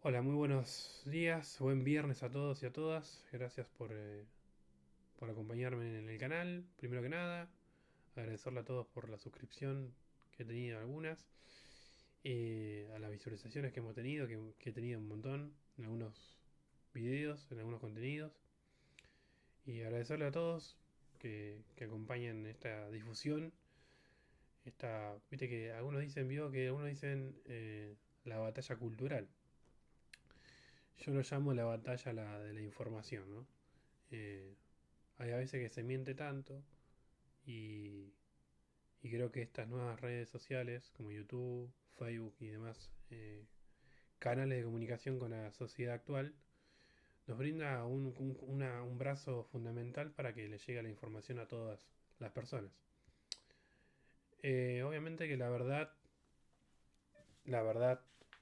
Hola, muy buenos días, buen viernes a todos y a todas. Gracias por acompañarme en el canal. Primero que nada, agradecerle a todos por la suscripción que he tenido algunas, a las visualizaciones que hemos tenido, que he tenido un montón en algunos videos, en algunos contenidos. Y agradecerle a todos que acompañan esta difusión. Viste que algunos dicen, vio que algunos dicen la batalla cultural. Yo lo llamo la batalla de la información, ¿no? Eh, Hay a veces que se miente tanto y, y creo que estas nuevas redes sociales como YouTube, Facebook y demás canales de comunicación con la sociedad actual nos brinda un brazo fundamental para que le llegue la información a todas las personas. Obviamente que la verdad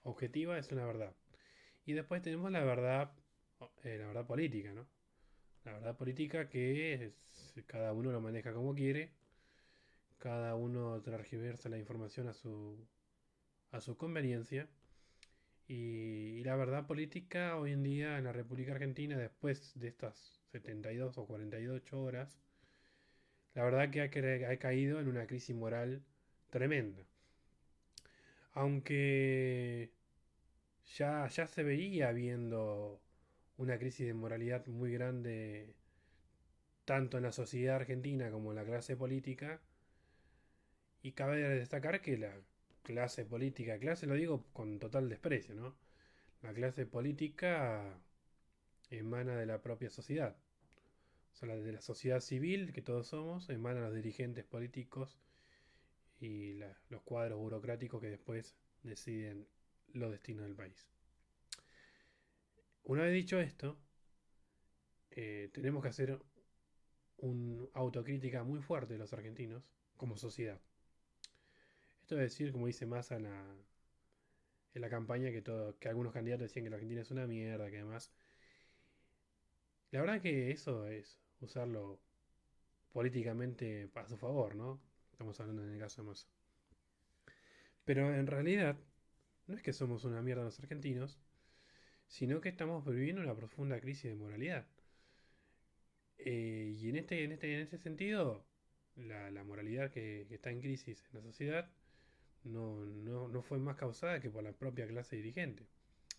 objetiva es una verdad. Y después tenemos la verdad política, ¿no? La verdad política cada uno lo maneja como quiere. Cada uno transgiversa la información a su conveniencia. Y la verdad política hoy en día en la República Argentina, después de estas 72 o 48 horas, la verdad que ha caído en una crisis moral tremenda. Aunque ya se veía habiendo una crisis de moralidad muy grande, tanto en la sociedad argentina como en la clase política, y cabe destacar que la clase lo digo con total desprecio, ¿no? La clase política emana de la propia sociedad. O sea, de la sociedad civil que todos somos, emanan los dirigentes políticos y los cuadros burocráticos que después deciden los destinos del país. Una vez dicho esto, tenemos que hacer una autocrítica muy fuerte de los argentinos como sociedad. Esto es decir, como dice Massa en la campaña, que algunos candidatos decían que la Argentina es una mierda, que además. La verdad que eso es usarlo políticamente a su favor, ¿no? Estamos hablando en el caso de Massa. Pero en realidad, no es que somos una mierda los argentinos, sino que estamos viviendo una profunda crisis de moralidad. Y en este sentido, la moralidad que está en crisis en la sociedad no fue más causada que por la propia clase dirigente.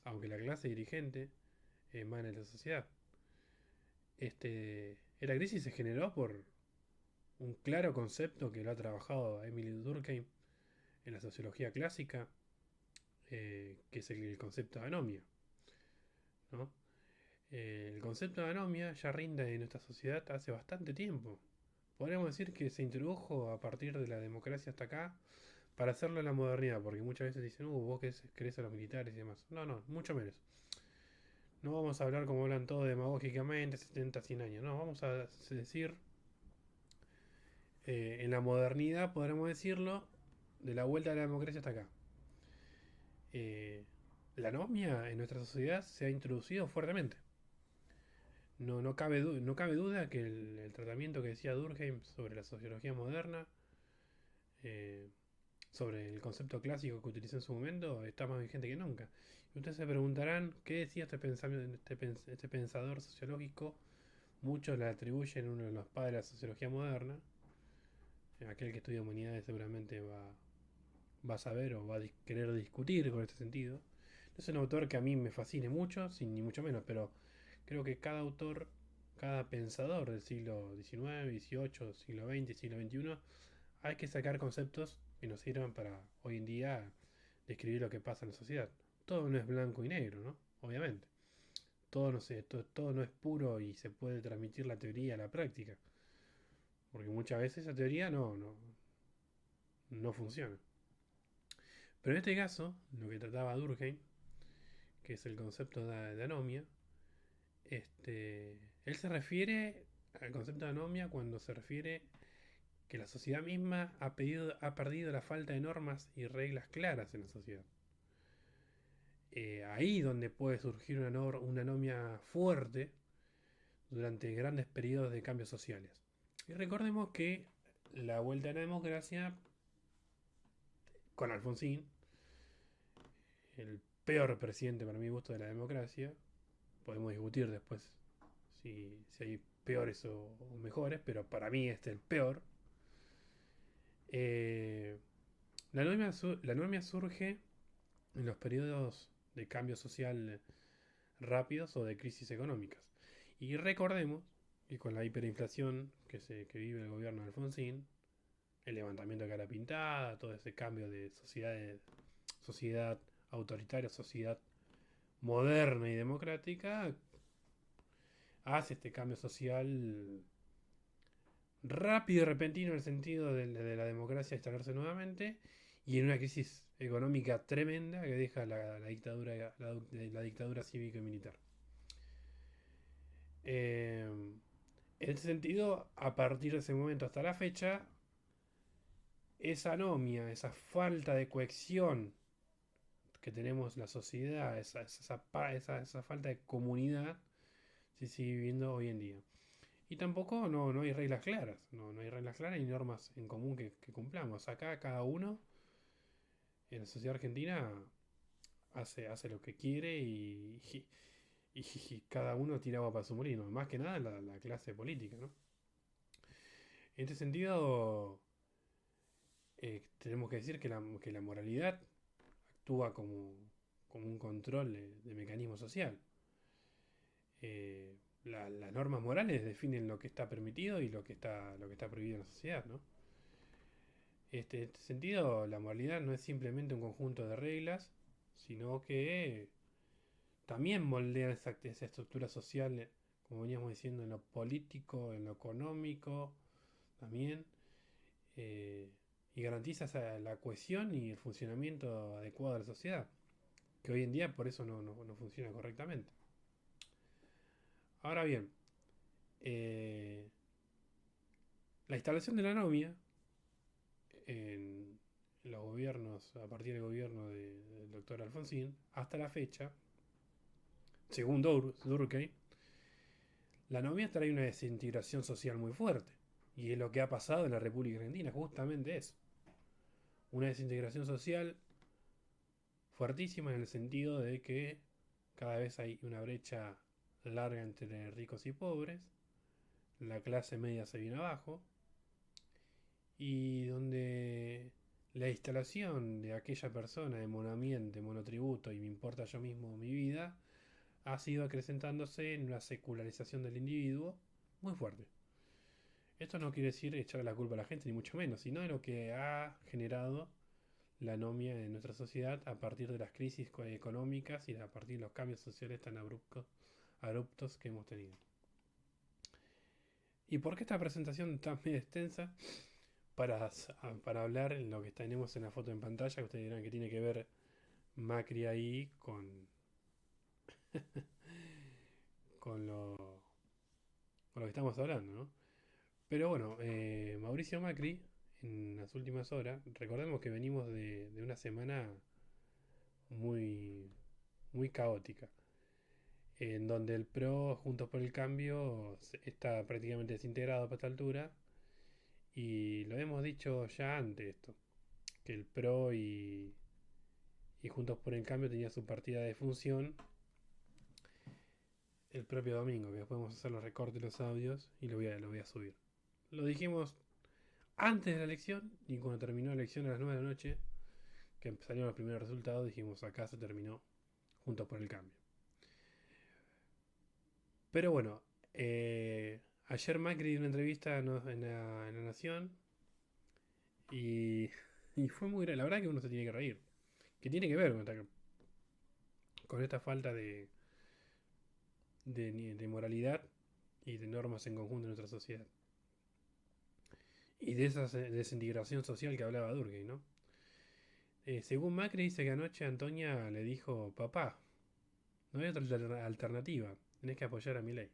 Aunque la clase dirigente emana de la sociedad. La crisis se generó por un claro concepto que lo ha trabajado Emily Durkheim en la sociología clásica, que es el concepto de anomia, ¿no? El concepto de anomia ya rinde en nuestra sociedad hace bastante tiempo. Podríamos decir que se introdujo a partir de la democracia hasta acá para hacerlo en la modernidad, porque muchas veces dicen, vos querés a los militares y demás. No, no, mucho menos. No vamos a hablar como hablan todos demagógicamente, 70, 100 años. No, vamos a decir, en la modernidad, podremos decirlo, de la vuelta de la democracia hasta acá. Eh, la anomia en nuestra sociedad se ha introducido fuertemente. No cabe duda que el tratamiento que decía Durkheim sobre la sociología moderna, eh, sobre el concepto clásico que utilizó en su momento, está más vigente que nunca. Y ustedes se preguntarán qué decía este pensador sociológico. Muchos le atribuyen uno de los padres de la sociología moderna. Aquel que estudia humanidades seguramente va a saber o va a querer discutir con este sentido. No es un autor que a mí me fascine mucho, sin ni mucho menos, pero creo que cada autor, cada pensador del siglo XIX, XVIII, siglo XX, siglo XXI, hay que sacar conceptos que nos sirvan para hoy en día describir lo que pasa en la sociedad. Todo no es blanco y negro, ¿no? Obviamente. Todo no, todo no es puro y se puede transmitir la teoría a la práctica. Porque muchas veces esa teoría no funciona. Pero en este caso, lo que trataba Durkheim, que es el concepto de anomia, él se refiere al concepto de anomia cuando se refiere que la sociedad misma ha perdido la falta de normas y reglas claras en la sociedad. Ahí donde puede surgir una anomia fuerte durante grandes periodos de cambios sociales. Y recordemos que la vuelta a la democracia con Alfonsín el peor presidente para mi gusto de la democracia. Podemos discutir después si hay peores o mejores, pero para mí este es el peor. Eh, la anomia surge en los periodos de cambio social rápidos o de crisis económicas. Y recordemos que con la hiperinflación que vive el gobierno de Alfonsín, el levantamiento de cara pintada, todo ese cambio de sociedad autoritaria, sociedad moderna y democrática, hace este cambio social rápido y repentino en el sentido de la democracia instalarse nuevamente y en una crisis económica tremenda que deja la dictadura cívico y militar. En este sentido, a partir de ese momento hasta la fecha, esa anomia, esa falta de cohesión que tenemos la sociedad, esa falta de comunidad, se sigue viviendo hoy en día. Y tampoco no hay reglas claras, no hay reglas claras ni normas en común que cumplamos. Acá cada uno en la sociedad argentina hace lo que quiere y cada uno tira agua para su molino. Más que nada la clase política, ¿no? En este sentido, tenemos que decir que la moralidad actúa como un control de mecanismo social. Las normas morales definen lo que está permitido y lo que está prohibido en la sociedad, ¿no? Este sentido, la moralidad no es simplemente un conjunto de reglas, sino que también moldea esa estructura social, como veníamos diciendo, en lo político, en lo económico, también, eh, y garantiza la cohesión y el funcionamiento adecuado de la sociedad, que hoy en día por eso no funciona correctamente. Ahora bien, eh, la instalación de la novia en los gobiernos, a partir del gobierno del doctor Alfonsín, hasta la fecha, según Durkheim, la novia trae una desintegración social muy fuerte. Y es lo que ha pasado en la República Argentina, justamente eso. Una desintegración social fuertísima en el sentido de que cada vez hay una brecha larga entre ricos y pobres, la clase media se viene abajo, y donde la instalación de aquella persona de monoambiente, monotributo y me importa yo mismo mi vida, ha sido acrecentándose en una secularización del individuo muy fuerte. Esto no quiere decir echarle la culpa a la gente, ni mucho menos, sino de lo que ha generado la anomia en nuestra sociedad a partir de las crisis económicas y a partir de los cambios sociales tan abruptos que hemos tenido. ¿Y por qué esta presentación tan medio extensa? Para, para hablar en lo que tenemos en la foto en pantalla, que ustedes dirán que tiene que ver Macri ahí con, con lo que estamos hablando, ¿no? Pero bueno, Mauricio Macri, en las últimas horas, recordemos que venimos de una semana muy, muy caótica, en donde el PRO, Juntos por el Cambio, está prácticamente desintegrado para esta altura, y lo hemos dicho ya antes esto, que el PRO y Juntos por el Cambio tenía su partida de función el propio domingo, que después vamos a hacer los recortes de los audios y lo voy a subir. Lo dijimos antes de la elección y cuando terminó la elección a las 9 de la noche, que salieron los primeros resultados, dijimos acá se terminó Juntos por el Cambio. Pero bueno, ayer Macri dio una entrevista en la Nación y, y fue muy grave. La verdad que uno se tiene que reír. Que tiene que ver con esta falta de moralidad y de normas en conjunto en nuestra sociedad. Y de esa desintegración social que hablaba Durkheim, ¿no? Según Macri dice que anoche Antonia le dijo, papá, no hay otra alternativa, tenés que apoyar a Milei.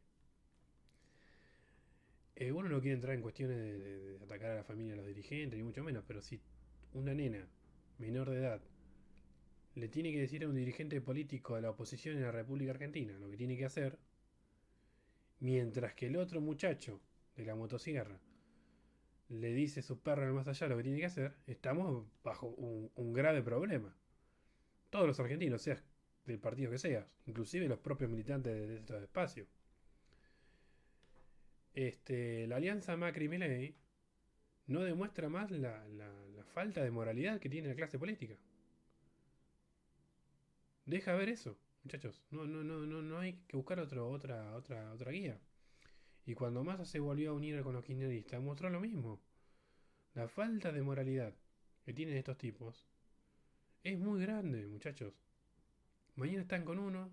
Uno no quiere entrar en cuestiones de atacar a la familia de los dirigentes, ni mucho menos, pero si una nena menor de edad le tiene que decir a un dirigente político de la oposición en la República Argentina lo que tiene que hacer, mientras que el otro muchacho de la motosierra le dice a su perro en el más allá lo que tiene que hacer, estamos bajo un grave problema. todos los argentinos, seas del partido que seas, inclusive los propios militantes de estos espacios. La alianza Macri-Milei no demuestra más la falta de moralidad que tiene la clase política. Deja ver eso, muchachos. No hay que buscar otra guía. Y cuando Massa se volvió a unir con los kirchneristas, mostró lo mismo. La falta de moralidad que tienen estos tipos es muy grande, muchachos. Mañana están con uno,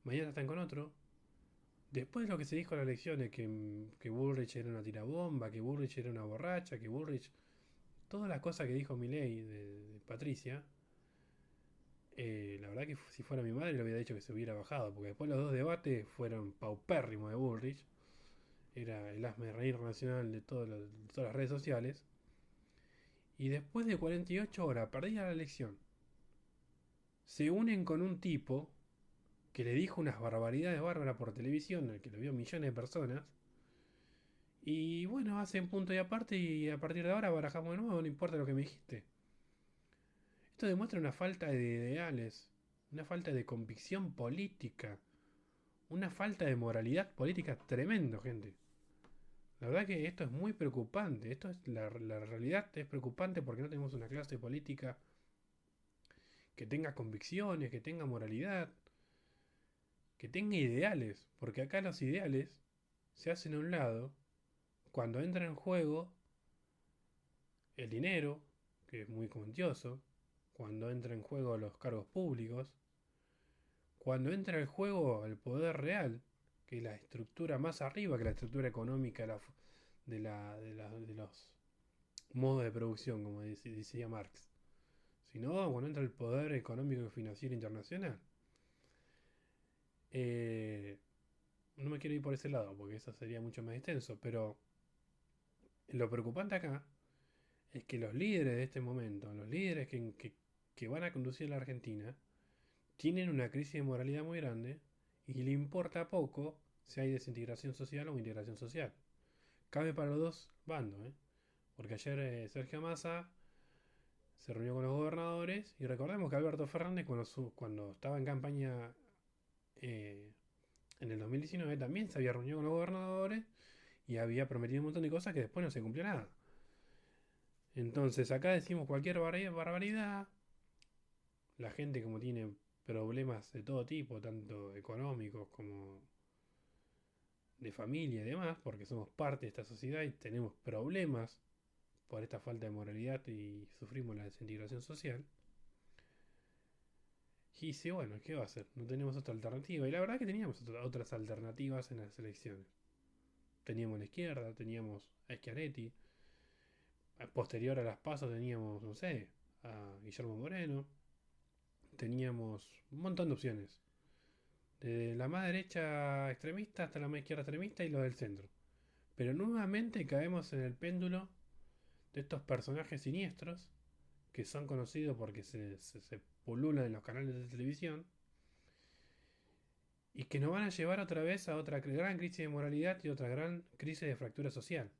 mañana están con otro. Después de lo que se dijo en las elecciones, que Bullrich era una tirabomba, que Bullrich era una borracha, que Bullrich... Todas las cosas que dijo Milei de Patricia, la verdad que si fuera mi madre le hubiera dicho que se hubiera bajado, porque después los dos debates fueron paupérrimos de Bullrich. Era el hazme reír nacional de todas las redes sociales. Y después de 48 horas, perdida la elección, se unen con un tipo que le dijo unas barbaridades bárbaras por televisión, al que lo vio millones de personas. Y bueno, hacen punto y aparte y a partir de ahora barajamos de nuevo, no importa lo que me dijiste. Esto demuestra una falta de ideales, una falta de convicción política, una falta de moralidad política tremendo, gente. La verdad que esto es muy preocupante. Esto es la realidad es preocupante porque no tenemos una clase política que tenga convicciones, que tenga moralidad, que tenga ideales. Porque acá los ideales se hacen a un lado cuando entra en juego el dinero, que es muy cuantioso, cuando entra en juego los cargos públicos, cuando entra en juego el poder real, que es la estructura más arriba que la estructura económica de los modos de producción, como decía Marx. Sino cuando entra el poder económico y financiero internacional. Eh, no me quiero ir por ese lado, porque eso sería mucho más extenso, pero lo preocupante acá es que los líderes de este momento, los líderes que van a conducir la Argentina, tienen una crisis de moralidad muy grande y le importa poco si hay desintegración social o integración social. Cabe para los dos bandos, ¿eh? Porque ayer Sergio Massa se reunió con los gobernadores y recordemos que Alberto Fernández cuando estaba en campaña eh, en el 2019 también se había reunido con los gobernadores y había prometido un montón de cosas que después no se cumplió nada. Entonces acá decimos cualquier barbaridad. La gente como tiene problemas de todo tipo, tanto económicos como de familia y demás, porque somos parte de esta sociedad y tenemos problemas por esta falta de moralidad y sufrimos la desintegración social. Y dice, bueno, ¿qué va a hacer? No tenemos otra alternativa. Y la verdad que teníamos otras alternativas en las elecciones. Teníamos la izquierda, teníamos a Schiaretti. Posterior a las pasos teníamos, no sé, a Guillermo Moreno. Teníamos un montón de opciones. Desde la más derecha extremista hasta la más izquierda extremista y lo del centro. Pero nuevamente caemos en el péndulo de estos personajes siniestros que son conocidos porque se pululan en los canales de televisión y que nos van a llevar otra vez a otra gran crisis de moralidad y otra gran crisis de fractura social,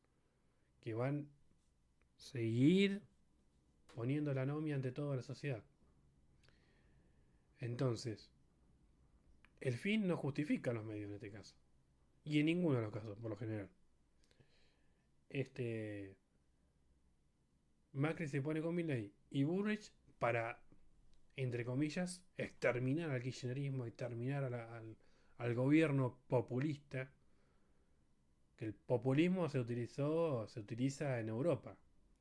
que van a seguir poniendo la anomia ante toda la sociedad. Entonces, el fin no justifica los medios en este caso, y en ninguno de los casos, por lo general. Este Macri se pone con Milei y Burrich para, entre comillas, exterminar al kirchnerismo, exterminar al gobierno populista, que el populismo se utiliza en Europa.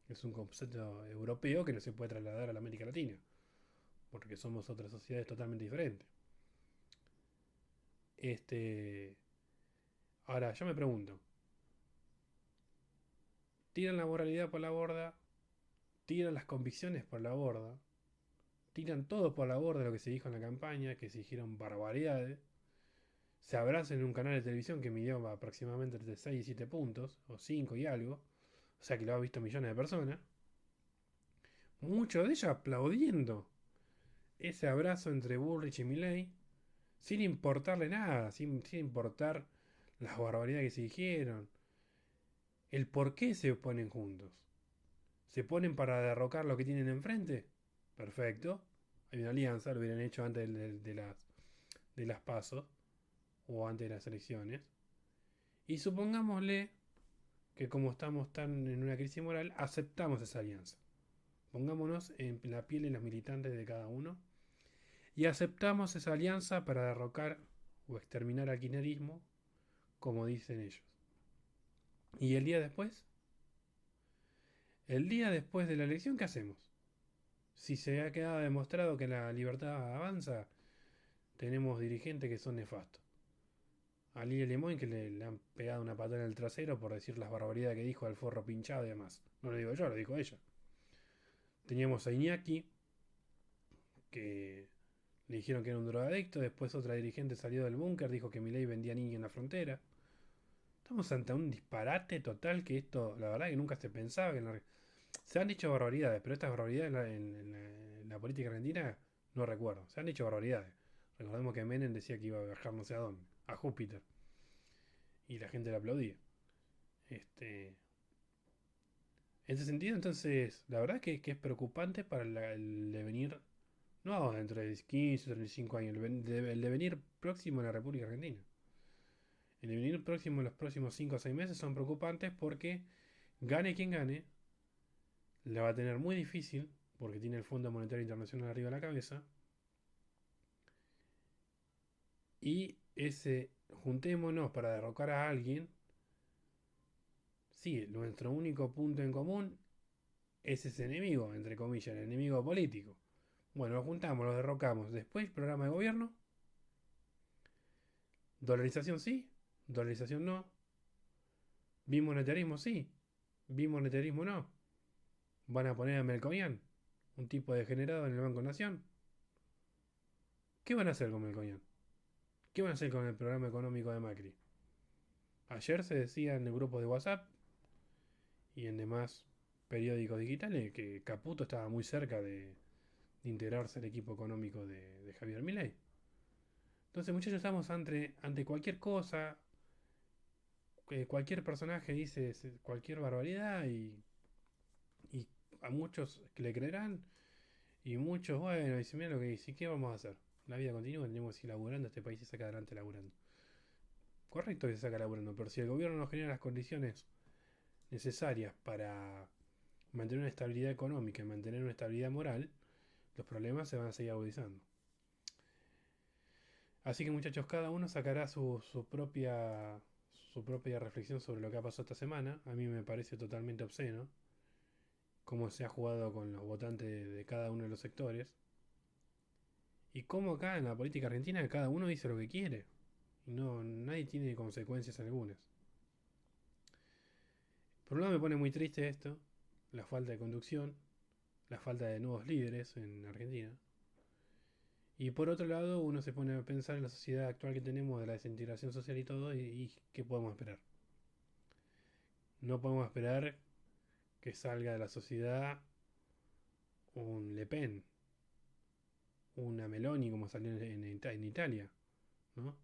Es un concepto europeo que no se puede trasladar a la América Latina, porque somos otras sociedades totalmente diferentes. Este, ahora, yo me pregunto, tiran la moralidad por la borda, tiran las convicciones por la borda, tiran todo por la borda lo que se dijo en la campaña, que se dijeron barbaridades, se abrazan en un canal de televisión que midió aproximadamente entre 6 y 7 puntos, o 5 y algo, o sea que lo ha visto millones de personas, muchos de ellos aplaudiendo ese abrazo entre Bullrich y Milley, sin importarle nada, sin importar las barbaridades que se dijeron, el por qué se ponen juntos. ¿Se ponen para derrocar lo que tienen enfrente? Perfecto, hay una alianza, lo hubieran hecho antes de las pasos o antes de las elecciones. Y supongámosle que como estamos tan en una crisis moral, aceptamos esa alianza. Pongámonos en la piel de los militantes de cada uno y aceptamos esa alianza para derrocar o exterminar al kirchnerismo, como dicen ellos. ¿Y el día después de la elección, qué hacemos? Si se ha quedado demostrado que la libertad avanza, tenemos dirigentes que son nefastos. A Lilia Lemoyne que le han pegado una patada en el trasero por decir las barbaridades que dijo al forro pinchado y demás. No lo digo yo, lo dijo ella. Teníamos a Iñaki, que le dijeron que era un drogadicto. Después otra dirigente salió del búnker, dijo que Milei vendía niños en la frontera. Estamos ante un disparate total que esto, la verdad que nunca se pensaba que se han dicho barbaridades, pero estas barbaridades en la política argentina no recuerdo. Se han dicho barbaridades. Recordemos que Menem decía que iba a viajar no sé a dónde, a Júpiter. Y la gente le aplaudía. En ese sentido, entonces, la verdad que es preocupante para el devenir, no dentro de 15 o 35 años, el devenir próximo en la República Argentina. El devenir próximo en los próximos 5 o 6 meses son preocupantes porque gane quien gane, la va a tener muy difícil porque tiene el Fondo Monetario Internacional arriba de la cabeza. Y ese juntémonos para derrocar a alguien, sí, nuestro único punto en común es ese enemigo, entre comillas, el enemigo político. Bueno, lo juntamos, lo derrocamos. Después, programa de gobierno. Dolarización sí, dolarización no. Bimonetarismo sí, bimonetarismo no. Van a poner a Melconian, un tipo degenerado en el Banco Nación. ¿Qué van a hacer con Melconian? ¿Qué van a hacer con el programa económico de Macri? Ayer se decía en el grupo de WhatsApp y en demás periódicos digitales que Caputo estaba muy cerca de integrarse al equipo económico de Javier Milei. Entonces, muchachos, estamos ante cualquier cosa, cualquier personaje dice cualquier barbaridad y a muchos que le creerán y muchos, bueno, dicen, mira lo que dice, ¿qué vamos a hacer? La vida continúa, tenemos que ir laburando, este país se saca adelante laburando. Correcto que se saca laburando, pero si el gobierno no genera las condiciones necesarias para mantener una estabilidad económica y mantener una estabilidad moral, los problemas se van a seguir agudizando. Así que muchachos, cada uno sacará su propia reflexión sobre lo que ha pasado esta semana. A mí me parece totalmente obsceno cómo se ha jugado con los votantes de cada uno de los sectores. Y cómo acá en la política argentina cada uno dice lo que quiere. Y no, nadie tiene consecuencias algunas. Por un lado me pone muy triste esto, la falta de conducción, la falta de nuevos líderes en Argentina. Y por otro lado, uno se pone a pensar en la sociedad actual que tenemos, de la desintegración social y todo, y qué podemos esperar. No podemos esperar que salga de la sociedad un Le Pen, una Meloni como salió en Italia, ¿no?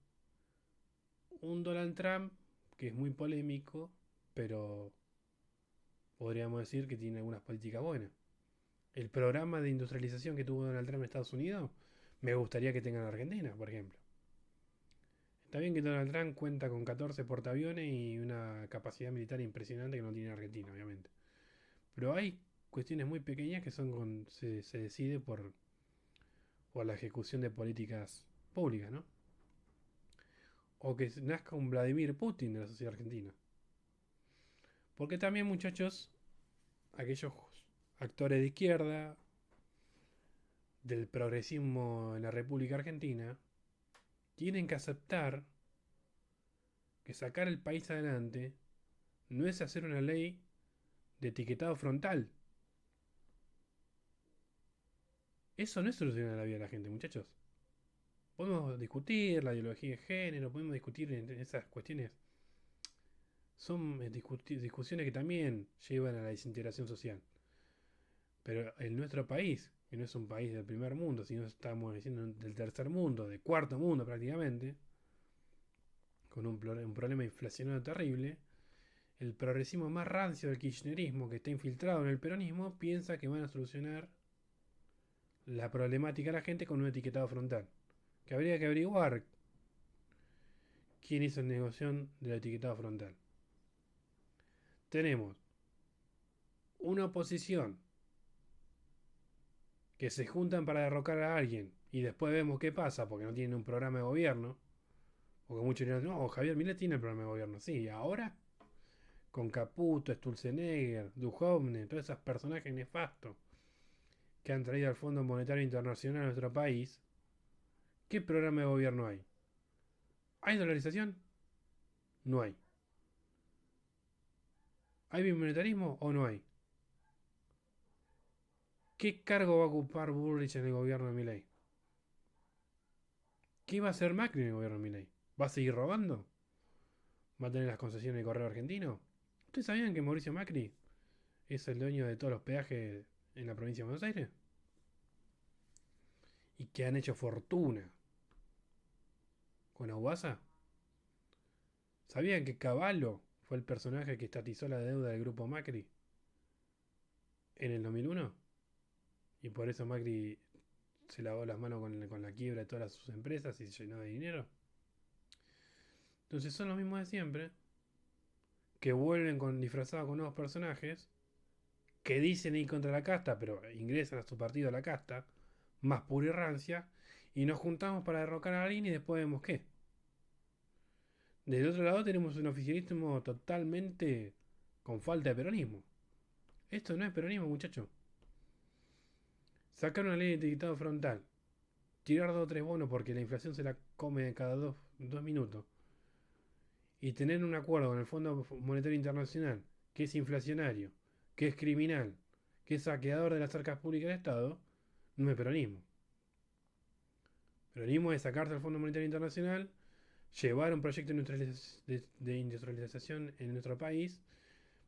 Un Donald Trump que es muy polémico, pero podríamos decir que tiene algunas políticas buenas. El programa de industrialización que tuvo Donald Trump en Estados Unidos, me gustaría que tenga en Argentina, por ejemplo. Está bien que Donald Trump cuenta con 14 portaaviones y una capacidad militar impresionante que no tiene Argentina, obviamente. Pero hay cuestiones muy pequeñas que se decide por la ejecución de políticas públicas, ¿no? O que nazca un Vladimir Putin de la sociedad argentina. Porque también, muchachos, aquellos actores de izquierda, del progresismo en la República Argentina, tienen que aceptar que sacar el país adelante no es hacer una ley de etiquetado frontal. Eso no es solucionar la vida de la gente, muchachos. Podemos discutir la ideología de género, podemos discutir en esas cuestiones. Son discusiones que también llevan a la desintegración social. Pero en nuestro país, que no es un país del primer mundo, sino estamos diciendo del tercer mundo, de cuarto mundo prácticamente, con un problema inflacionario terrible, el progresismo más rancio del kirchnerismo que está infiltrado en el peronismo piensa que van a solucionar la problemática a la gente con un etiquetado frontal. Que habría que averiguar quién hizo la negociación del etiquetado frontal. Tenemos una oposición que se juntan para derrocar a alguien y después vemos qué pasa porque no tienen un programa de gobierno. Porque muchos dirán, no, Javier Milei tiene el programa de gobierno. Sí, ahora con Caputo, Sturzenegger, Duhovne, todos esos personajes nefastos que han traído al Fondo Monetario Internacional a nuestro país, ¿qué programa de gobierno hay? ¿Hay dolarización? No hay. ¿Hay bimonetarismo o no hay? ¿Qué cargo va a ocupar Bullrich en el gobierno de Milei? ¿Qué va a hacer Macri en el gobierno de Milei? ¿Va a seguir robando? ¿Va a tener las concesiones del correo argentino? ¿Ustedes sabían que Mauricio Macri es el dueño de todos los peajes en la provincia de Buenos Aires? Y que han hecho fortuna con Aguasa. ¿Sabían que Cavallo fue el personaje que estatizó la deuda del grupo Macri en el 2001? Y por eso Macri se lavó las manos con la quiebra de todas sus empresas y se llenó de dinero. Entonces son los mismos de siempre, que vuelven disfrazados con nuevos personajes, que dicen ir contra la casta, pero ingresan a su partido a la casta, más pura y rancia, y nos juntamos para derrocar a alguien y después vemos qué. Del otro lado tenemos un oficialismo totalmente con falta de peronismo. Esto no es peronismo, muchacho. Sacar una ley de etiquetado frontal, tirar 2 o 3 bonos porque la inflación se la come cada 2 minutos, y tener un acuerdo con el Fondo Monetario Internacional que es inflacionario, que es criminal, que es saqueador de las arcas públicas del Estado, no es peronismo. Peronismo es sacarse al Fondo Monetario Internacional, llevar un proyecto de industrialización en nuestro país,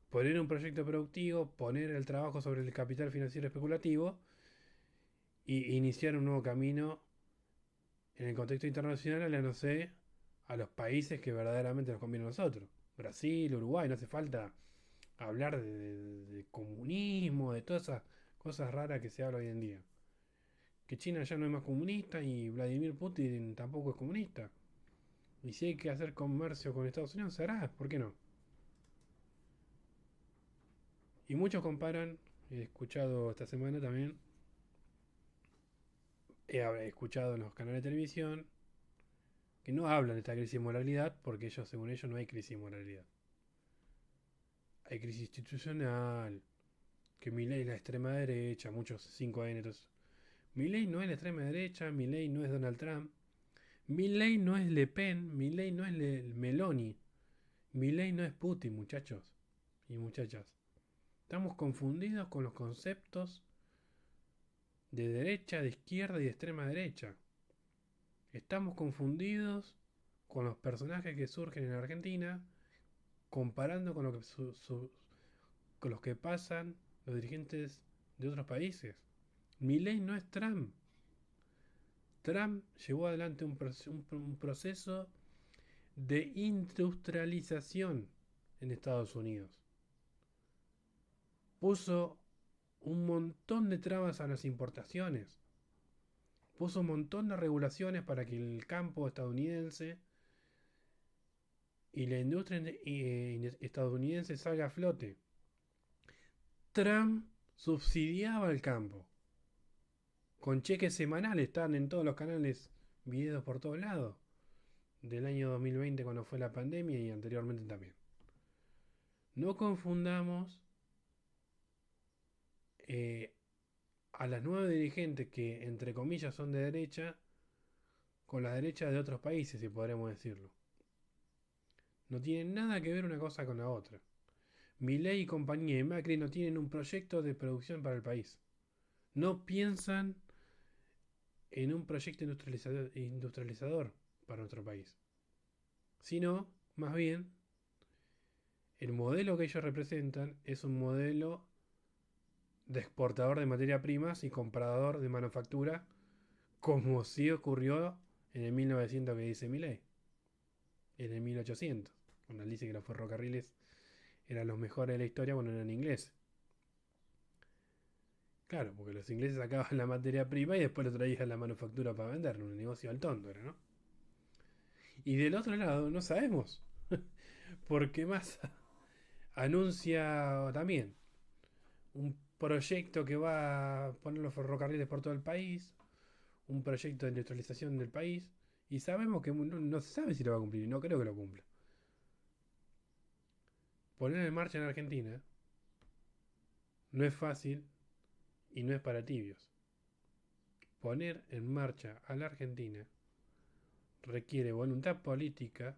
poner un proyecto productivo, poner el trabajo sobre el capital financiero especulativo y iniciar un nuevo camino en el contexto internacional, aliándose a los países que verdaderamente nos convienen a nosotros. Brasil, Uruguay, no hace falta hablar de comunismo, de todas esas cosas raras que se habla hoy en día. Que China ya no es más comunista y Vladimir Putin tampoco es comunista. Y si hay que hacer comercio con Estados Unidos, se hará, ¿por qué no? Y muchos comparan, he escuchado esta semana también, he escuchado en los canales de televisión, que no hablan de esta crisis de moralidad, porque ellos, según ellos, no hay crisis de moralidad. Hay crisis institucional, que Milei es la extrema derecha, muchos 5N. Entonces, Milei no es la extrema derecha, Milei no es Donald Trump, Milei no es Le Pen, Milei no es Meloni, Milei no es Putin, muchachos y muchachas. Estamos confundidos con los conceptos de derecha, de izquierda y de extrema derecha. Estamos confundidos con los personajes que surgen en Argentina, comparando con, con los que pasan los dirigentes de otros países. Milei no es Trump. Trump llevó adelante un proceso de industrialización en Estados Unidos. Puso un montón de trabas a las importaciones. Puso un montón de regulaciones para que el campo estadounidense y la industria estadounidense salga a flote. Trump subsidiaba el campo. Con cheques semanales, están en todos los canales, videos por todos lados. Del año 2020 cuando fue la pandemia y anteriormente también. No confundamos a las nuevas dirigentes que entre comillas son de derecha con la derecha de otros países, si podremos decirlo. No tienen nada que ver una cosa con la otra. Milei y compañía y Macri no tienen un proyecto de producción para el país. No piensan en un proyecto industrializador para nuestro país. Sino, más bien, el modelo que ellos representan es un modelo de exportador de materia primas y comprador de manufactura, como sí ocurrió en el 1900 que dice Milei, en el 1800, cuando él dice que los ferrocarriles eran los mejores de la historia cuando eran ingleses. Claro, porque los ingleses sacaban la materia prima y después lo traían a la manufactura para vender, un negocio al tonto era, ¿no? Y del otro lado, no sabemos, porque Massa anuncia también un proyecto que va a poner los ferrocarriles por todo el país, un proyecto de industrialización del país, y sabemos que no se sabe si lo va a cumplir, y no creo que lo cumpla. Poner en marcha en Argentina no es fácil y no es para tibios. Poner en marcha a la Argentina requiere voluntad política,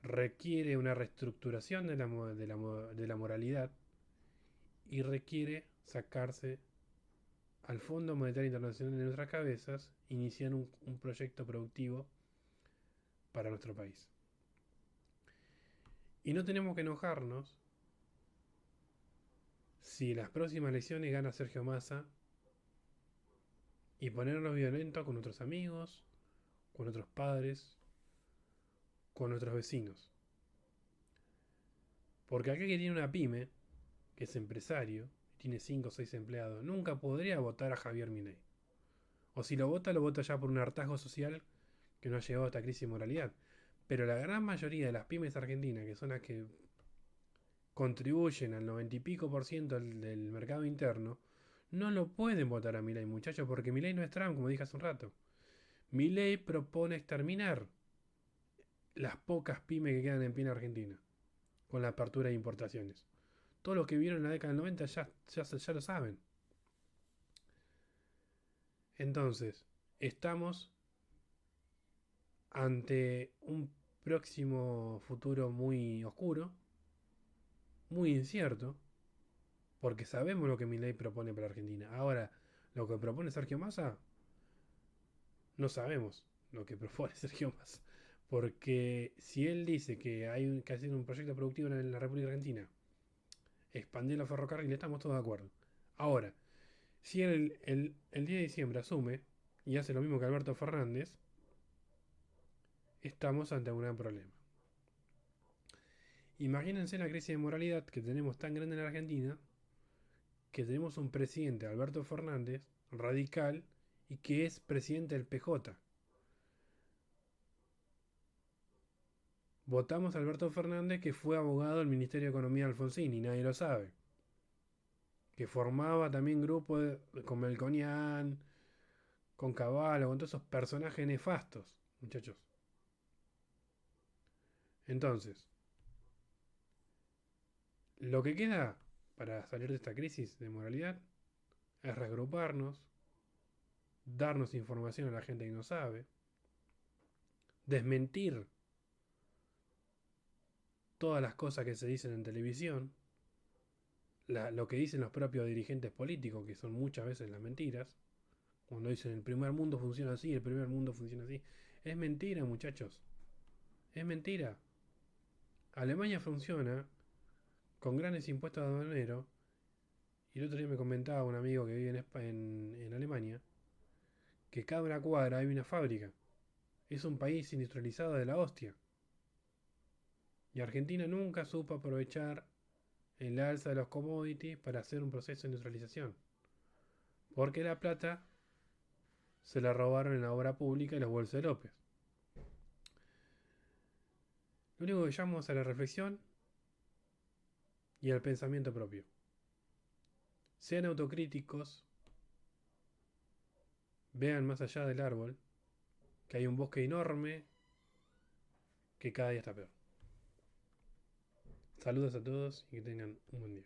requiere una reestructuración de la moralidad y requiere sacarse al Fondo Monetario Internacional de nuestras cabezas, iniciar un proyecto productivo para nuestro país. Y no tenemos que enojarnos si las próximas elecciones gana Sergio Massa y ponernos violentos con nuestros amigos, con nuestros padres, con nuestros vecinos. Porque aquel que tiene una pyme, que es empresario, tiene 5 o 6 empleados, nunca podría votar a Javier Milei. O si lo vota ya por un hartazgo social que no ha llegado a esta crisis de moralidad. Pero la gran mayoría de las pymes argentinas, que son las que contribuyen al 90 y pico por ciento del mercado interno, no lo pueden votar a Milei, muchachos, porque Milei no es Trump, como dije hace un rato. Milei propone exterminar las pocas pymes que quedan en pie en Argentina, con la apertura de importaciones. Todos los que vivieron en la década del 90 ya lo saben. Entonces, estamos ante un próximo futuro muy oscuro, muy incierto, porque sabemos lo que Milei propone para Argentina. Ahora, lo que propone Sergio Massa, no sabemos lo que propone Sergio Massa. Porque si él dice que hay que hacer un proyecto productivo en la República Argentina, expandir los ferrocarriles, estamos todos de acuerdo. Ahora, si él el 10 de diciembre asume y hace lo mismo que Alberto Fernández, estamos ante un gran problema. Imagínense la crisis de moralidad que tenemos tan grande en la Argentina, que tenemos un presidente, Alberto Fernández, radical, y que es presidente del PJ. Votamos a Alberto Fernández, que fue abogado del Ministerio de Economía de Alfonsín, y nadie lo sabe. Que formaba también grupos con Melconian, con Caballo, con todos esos personajes nefastos, muchachos. Entonces, lo que queda para salir de esta crisis de moralidad es reagruparnos, darnos información a la gente que no sabe, desmentir todas las cosas que se dicen en televisión, lo que dicen los propios dirigentes políticos, que son muchas veces las mentiras, cuando dicen el primer mundo funciona así, el primer mundo funciona así. Es mentira, muchachos. Es mentira. Alemania funciona con grandes impuestos aduaneros. Y el otro día me comentaba un amigo que vive en Alemania que cada una cuadra hay una fábrica. Es un país industrializado de la hostia. Y Argentina nunca supo aprovechar el alza de los commodities para hacer un proceso de industrialización. Porque la plata se la robaron en la obra pública y los bolsos de López. Lo único que llamamos a la reflexión y al pensamiento propio. Sean autocríticos, vean más allá del árbol, que hay un bosque enorme que cada día está peor. Saludos a todos y que tengan un buen día.